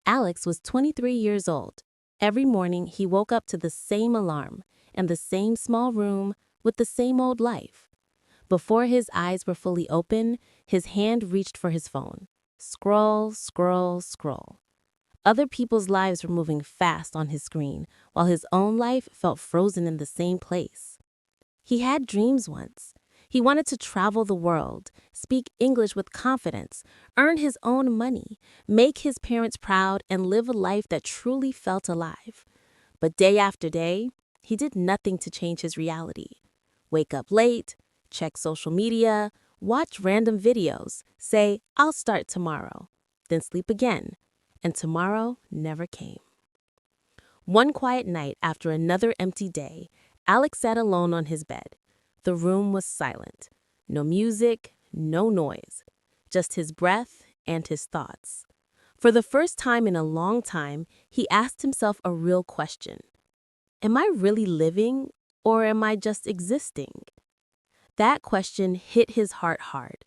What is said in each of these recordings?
Alex was 23 years old. Every morning, he woke up to the same alarm and the same small room with the same old life. Before his eyes were fully open, his hand reached for his phone. Scroll, scroll, scroll. Other people's lives were moving fast on his screen, while his own life felt frozen in the same place. He had dreams once. He wanted to travel the world, speak English with confidence, earn his own money, make his parents proud, and live a life that truly felt alive. But day after day, he did nothing to change his reality. Wake up late, check social media, watch random videos, say, "I'll start tomorrow," then sleep again, and tomorrow never came. One quiet night after another empty day, Alex sat alone on his bed. The room was silent. No music, no noise. Just his breath and his thoughts. For the first time in a long time, he asked himself a real question. Am I really living, or am I just existing? That question hit his heart hard.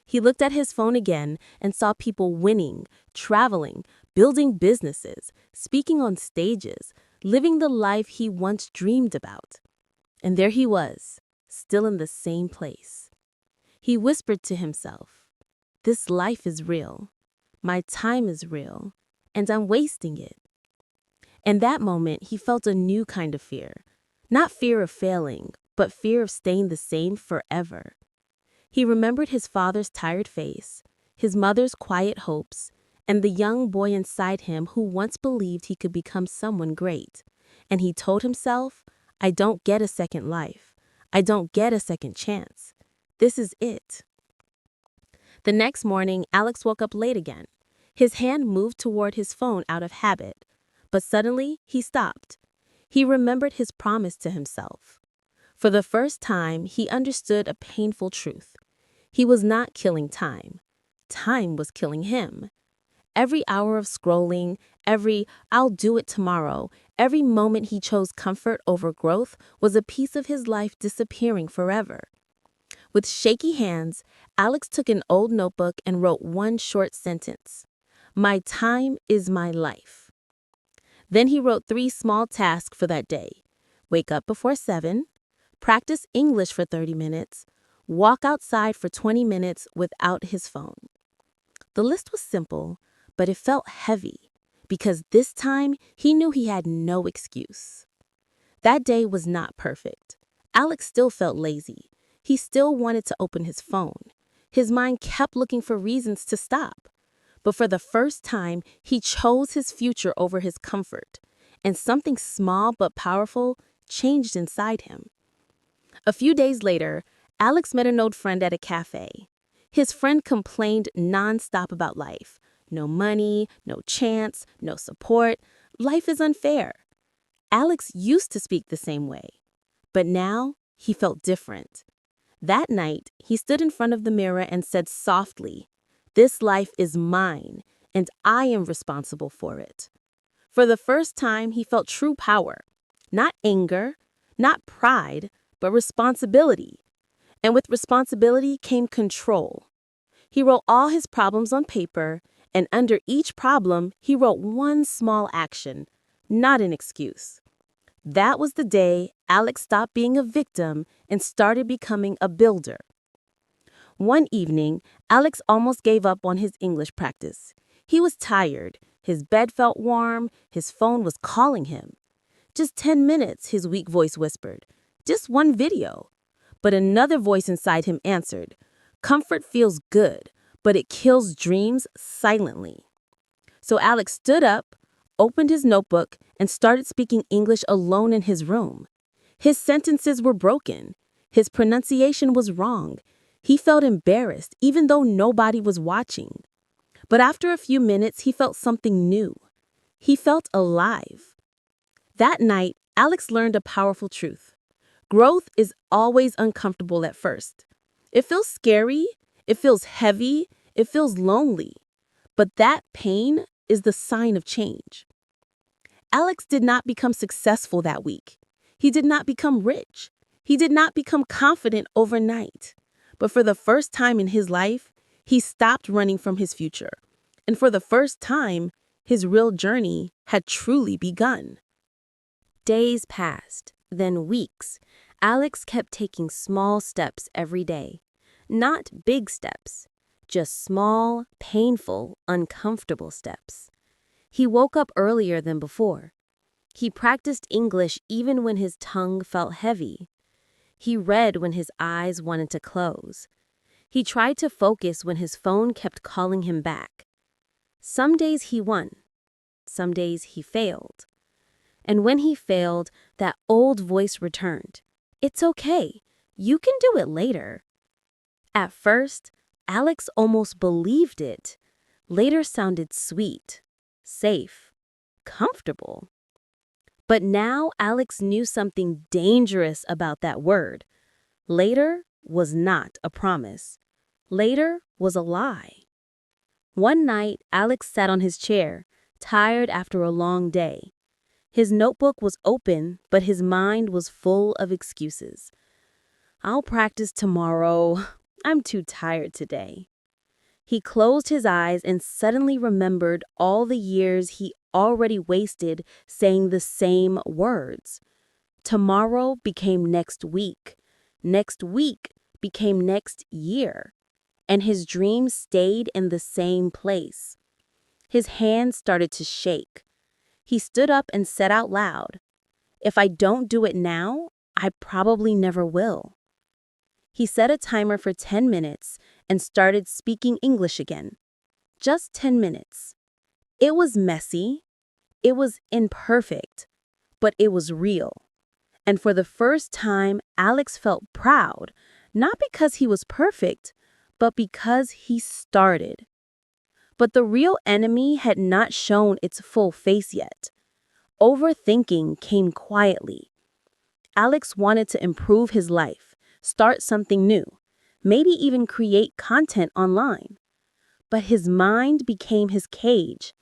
He looked at his phone again and saw people winning, traveling, building businesses, speaking on stages, living the life he once dreamed about. And there he was, still in the same place. He whispered to himself, "This life is real. My time is real, and I'm wasting it." In that moment, he felt a new kind of fear. Not fear of failing, but fear of staying the same forever. He remembered his father's tired face, his mother's quiet hopes, and the young boy inside him who once believed he could become someone great. And he told himself, "I don't get a second life. I don't get a second chance. This is it." The next morning, Alex woke up late again. His hand moved toward his phone out of habit, but suddenly he stopped. He remembered his promise to himself. For the first time, he understood a painful truth. He was not killing time. Time was killing him. Every hour of scrolling, every "I'll do it tomorrow," every moment he chose comfort over growth was a piece of his life disappearing forever. With shaky hands, Alex took an old notebook and wrote one short sentence. "My time is my life." Then he wrote 3 small tasks for that day. Wake up before 7, practice English for 30 minutes, walk outside for 20 minutes without his phone. The list was simple, but it felt heavy, because this time he knew he had no excuse. That day was not perfect. Alex still felt lazy. He still wanted to open his phone. His mind kept looking for reasons to stop. But for the first time, he chose his future over his comfort. And something small but powerful changed inside him. A few days later, Alex met an old friend at a cafe. His friend complained nonstop about life. No money, no chance, no support. Life is unfair. Alex used to speak the same way, but now he felt different. That night, he stood in front of the mirror and said softly, "This life is mine, and I am responsible for it." For the first time, he felt true power. Not anger, not pride, but responsibility. And with responsibility came control. He wrote all his problems on paper, and under each problem, he wrote one small action, not an excuse. That was the day Alex stopped being a victim and started becoming a builder. One evening, Alex almost gave up on his English practice. He was tired, his bed felt warm, his phone was calling him. "Just 10 minutes," his weak voice whispered. "Just one video." But another voice inside him answered, "Comfort feels good, but it kills dreams silently." So Alex stood up, opened his notebook, and started speaking English alone in his room. His sentences were broken. His pronunciation was wrong. He felt embarrassed, even though nobody was watching. But after a few minutes, he felt something new. He felt alive. That night, Alex learned a powerful truth. Growth is always uncomfortable at first. It feels scary, it feels heavy, it feels lonely. But that pain is the sign of change. Alex did not become successful that week. He did not become rich. He did not become confident overnight. But for the first time in his life, he stopped running from his future. And for the first time, His real journey had truly begun. Days passed, then weeks. Alex kept taking small steps every day. Not big steps, just small, painful, uncomfortable steps. He woke up earlier than before. He practiced English even when his tongue felt heavy. He read when his eyes wanted to close. He tried to focus when his phone kept calling him back. Some days he won. Some days he failed. And when he failed, that old voice returned. It's okay. You can do it later. At first, Alex almost believed it. Later sounded sweet, safe, comfortable. But now Alex knew something dangerous about that word. Later was not a promise. Later was a lie. One night, Alex sat on his chair, tired after a long day. His notebook was open, but his mind was full of excuses. I'll practice tomorrow. I'm too tired today. He closed his eyes and suddenly remembered all the years he already wasted saying the same words. Tomorrow became next week. Next week became next year. And his dreams stayed in the same place. His hands started to shake. He stood up and said out loud, "If I don't do it now, I probably never will." He set a timer for 10 minutes and started speaking English again. Just 10 minutes. It was messy. It was imperfect. But it was real. And for the first time, Alex felt proud, not because he was perfect, but because he started. But the real enemy had not shown its full face yet. Overthinking came quietly. Alex wanted to improve his life, start something new, maybe even create content online. But his mind became his cage.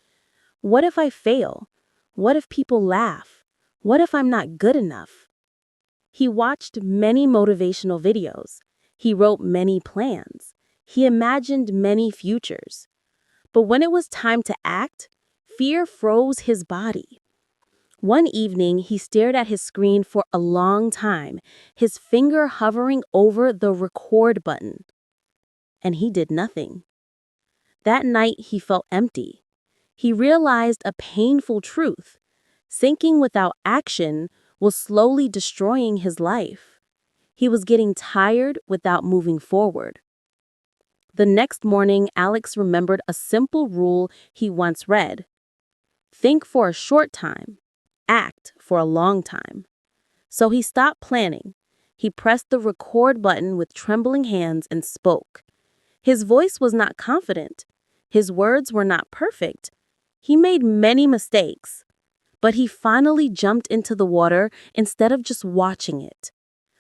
What if I fail? What if people laugh? What if I'm not good enough? He watched many motivational videos. He wrote many plans. He imagined many futures. But when it was time to act, fear froze his body. One evening, he stared at his screen for a long time, his finger hovering over the record button. And he did nothing. That night, he felt empty. He realized a painful truth. Thinking without action was slowly destroying his life. He was getting tired without moving forward. The next morning, Alex remembered a simple rule he once read. Think for a short time. Act for a long time. So he stopped planning. He pressed the record button with trembling hands and spoke. His voice was not confident. His words were not perfect. He made many mistakes. But he finally jumped into the water instead of just watching it.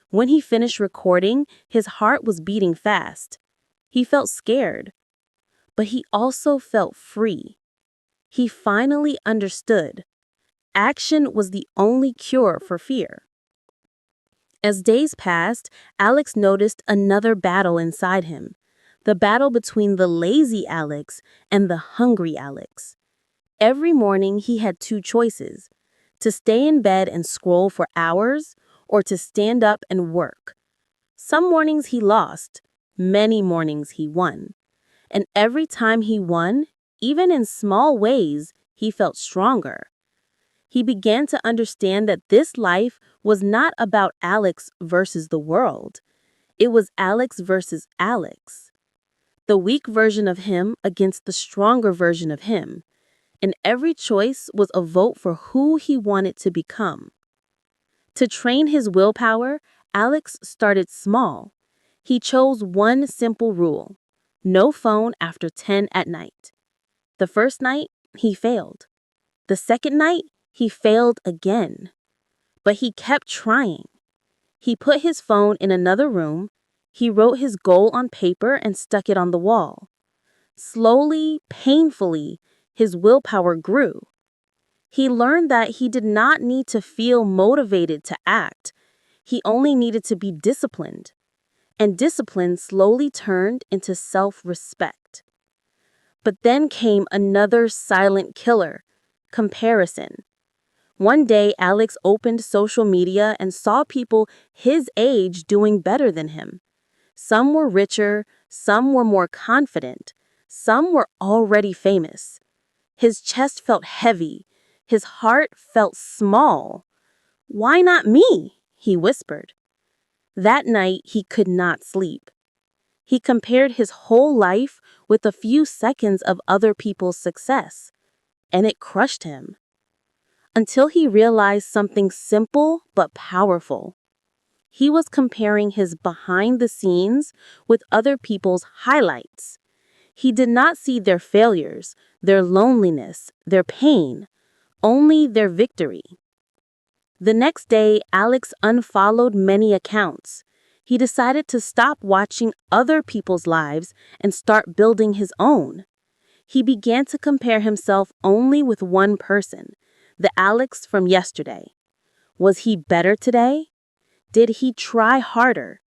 When he finished recording, his heart was beating fast. He felt scared, but he also felt free. He finally understood. Action was the only cure for fear. As days passed, Alex noticed another battle inside him. The battle between the lazy Alex and the hungry Alex. Every morning he had two choices: to stay in bed and scroll for hours, or to stand up and work. Some mornings he lost, many mornings he won. And every time he won, even in small ways, he felt stronger. He began to understand that this life was not about Alex versus the world. It was Alex versus Alex. The weak version of him against the stronger version of him. And every choice was a vote for who he wanted to become. To train his willpower, Alex started small. He chose one simple rule: no phone after 10 at night. The first night, he failed. The second night, he failed again. But he kept trying. He put his phone in another room. He wrote his goal on paper and stuck it on the wall. Slowly, painfully, his willpower grew. He learned that he did not need to feel motivated to act. He only needed to be disciplined. And discipline slowly turned into self-respect. But then came another silent killer: comparison. One day, Alex opened social media and saw people his age doing better than him. Some were richer, some were more confident, some were already famous. His chest felt heavy, his heart felt small. "Why not me?" he whispered. That night, he could not sleep. He compared his whole life with a few seconds of other people's success, and it crushed him. Until he realized something simple but powerful. He was comparing his behind the scenes with other people's highlights. He did not see their failures, their loneliness, their pain, only their victory. The next day, Alex unfollowed many accounts. He decided to stop watching other people's lives and start building his own. He began to compare himself only with one person, the Alex from yesterday. Was he better today? Did he try harder?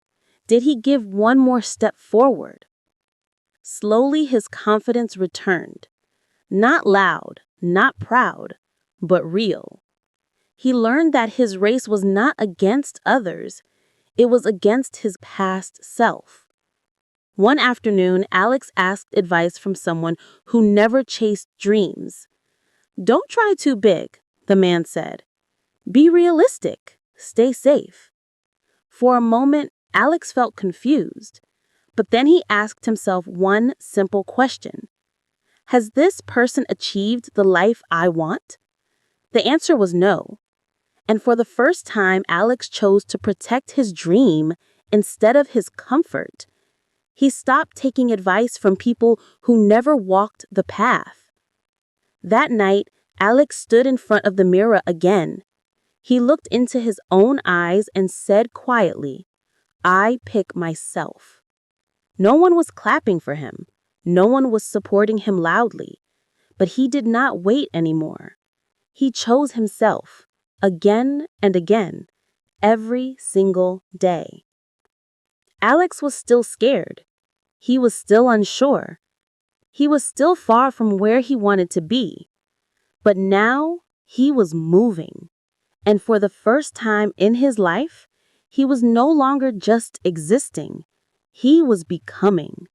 Did he give one more step forward? Slowly, his confidence returned. Not loud, not proud, but real. He learned that his race was not against others, it was against his past self. One afternoon, Alex asked advice from someone who never chased dreams. "Don't try too big," the man said. "Be realistic. Stay safe." For a moment, Alex felt confused, but then he asked himself one simple question. Has this person achieved the life I want? The answer was no. And for the first time, Alex chose to protect his dream instead of his comfort. He stopped taking advice from people who never walked the path. That night, Alex stood in front of the mirror again. He looked into his own eyes and said quietly, "I pick myself." No one was clapping for him. No one was supporting him loudly. But he did not wait anymore. He chose himself, again and again, every single day. Alex was still scared. He was still unsure. He was still far from where he wanted to be. But now he was moving. And for the first time in his life, he was no longer just existing. He was becoming.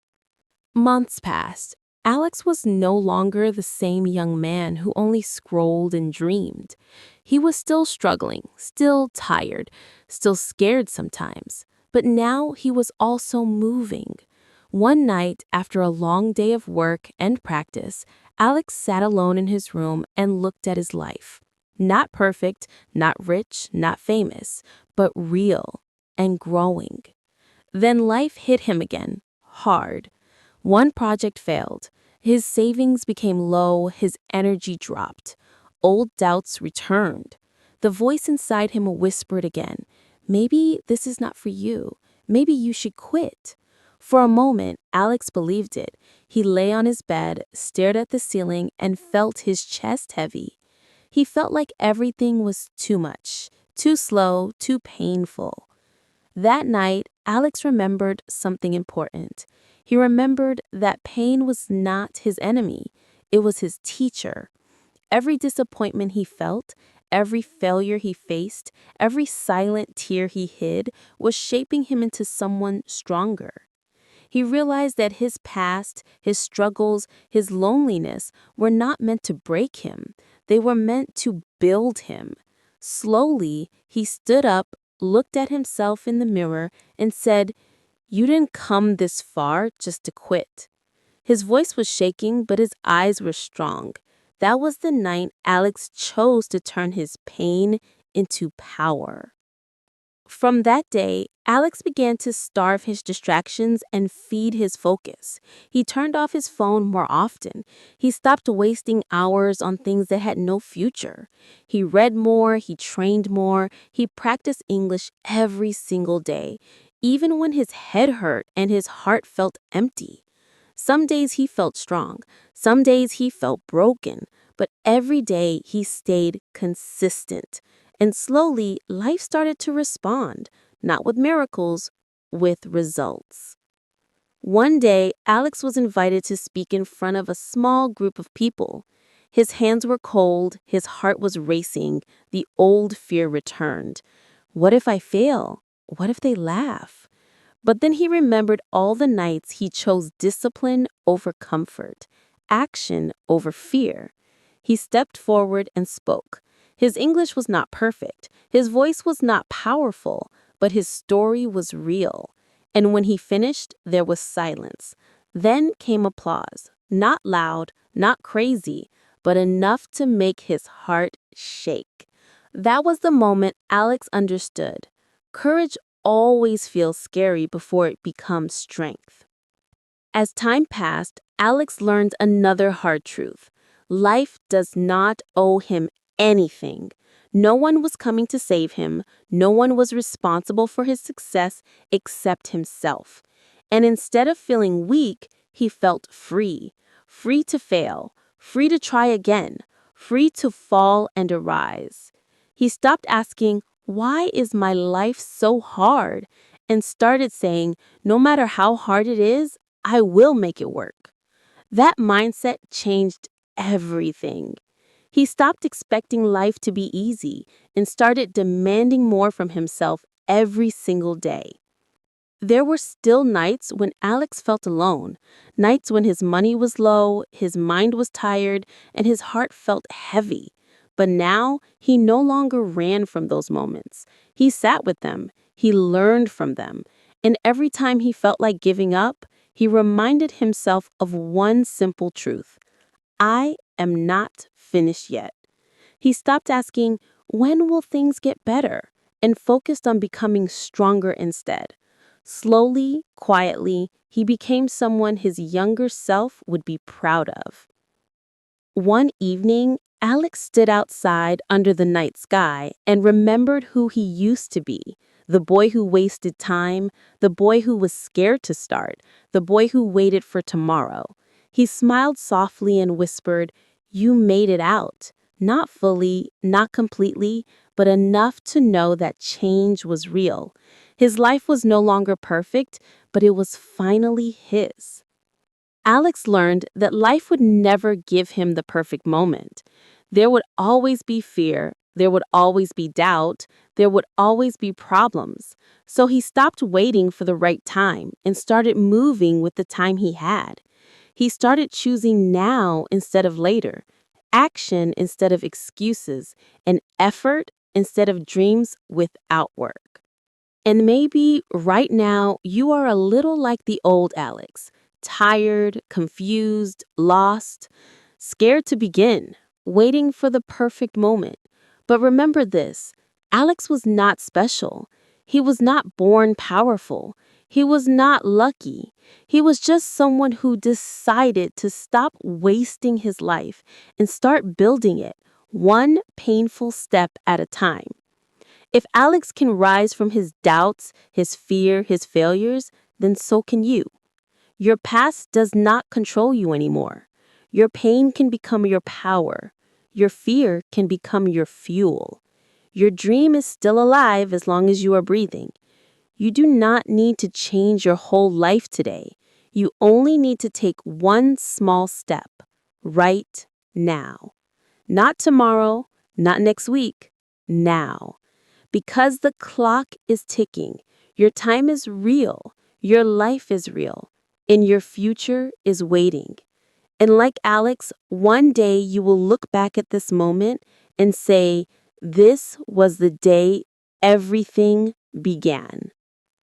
Months passed. Alex was no longer the same young man who only scrolled and dreamed. He was still struggling, still tired, still scared sometimes. But now he was also moving. One night, after a long day of work and practice, Alex sat alone in his room and looked at his life. Not perfect, not rich, not famous, but real and growing. Then life hit him again, hard. One project failed. His savings became low, his energy dropped. Old doubts returned. The voice inside him whispered again, "Maybe this is not for you. Maybe you should quit." For a moment, Alex believed it. He lay on his bed, stared at the ceiling, and felt his chest heavy. He felt like everything was too much, too slow, too painful. That night, Alex remembered something important. He remembered that pain was not his enemy. It was his teacher. Every disappointment he felt, every failure he faced, every silent tear he hid was shaping him into someone stronger. He realized that his past, his struggles, his loneliness were not meant to break him. They were meant to build him. Slowly, he stood up, looked at himself in the mirror, and said, "You didn't come this far just to quit." His voice was shaking, but his eyes were strong. That was the night Alex chose to turn his pain into power. From that day, Alex began to starve his distractions and feed his focus. He turned off his phone more often. He stopped wasting hours on things that had no future. He read more, he trained more, he practiced English every single day, even when his head hurt and his heart felt empty. Some days he felt strong, some days he felt broken, but every day he stayed consistent. And slowly, life started to respond, not with miracles, with results. One day, Alex was invited to speak in front of a small group of people. His hands were cold, his heart was racing, the old fear returned. What if I fail? What if they laugh? But then he remembered all the nights he chose discipline over comfort, action over fear. He stepped forward and spoke. His English was not perfect, his voice was not powerful, but his story was real. And when he finished, there was silence. Then came applause, not loud, not crazy, but enough to make his heart shake. That was the moment Alex understood. Courage always feels scary before it becomes strength. As time passed, Alex learned another hard truth. Life does not owe him anything. No one was coming to save him. No one was responsible for his success except himself. And instead of feeling weak, he felt free. Free to fail, free to try again, free to fall and arise. He stopped asking, "Why is my life so hard?" and started saying, "No matter how hard it is, I will make it work." That mindset changed everything. He stopped expecting life to be easy and started demanding more from himself every single day. There were still nights when Alex felt alone, nights when his money was low, his mind was tired, and his heart felt heavy. But now he no longer ran from those moments. He sat with them, he learned from them, and every time he felt like giving up, he reminded himself of one simple truth: I am not finished yet. He stopped asking, "When will things get better?" and focused on becoming stronger instead. Slowly, quietly, he became someone his younger self would be proud of. One evening, Alex stood outside under the night sky and remembered who he used to be. The boy who wasted time, the boy who was scared to start, the boy who waited for tomorrow. He smiled softly and whispered, "You made it out. Not fully, not completely, but enough to know that change was real." His life was no longer perfect, but it was finally his. Alex learned that life would never give him the perfect moment. There would always be fear, there would always be doubt, there would always be problems. So he stopped waiting for the right time and started moving with the time he had. He started choosing now instead of later, action instead of excuses, and effort instead of dreams without work. And maybe right now you are a little like the old Alex, tired, confused, lost, scared to begin, waiting for the perfect moment. But remember this: Alex was not special. He was not born powerful. He was not lucky. He was just someone who decided to stop wasting his life and start building it, one painful step at a time. If Alex can rise from his doubts, his fear, his failures, then so can you. Your past does not control you anymore. Your pain can become your power. Your fear can become your fuel. Your dream is still alive as long as you are breathing. You do not need to change your whole life today. You only need to take one small step right now. Not tomorrow, not next week, now. Because the clock is ticking, your time is real, your life is real, and your future is waiting. And like Alex, one day you will look back at this moment and say, "This was the day everything began."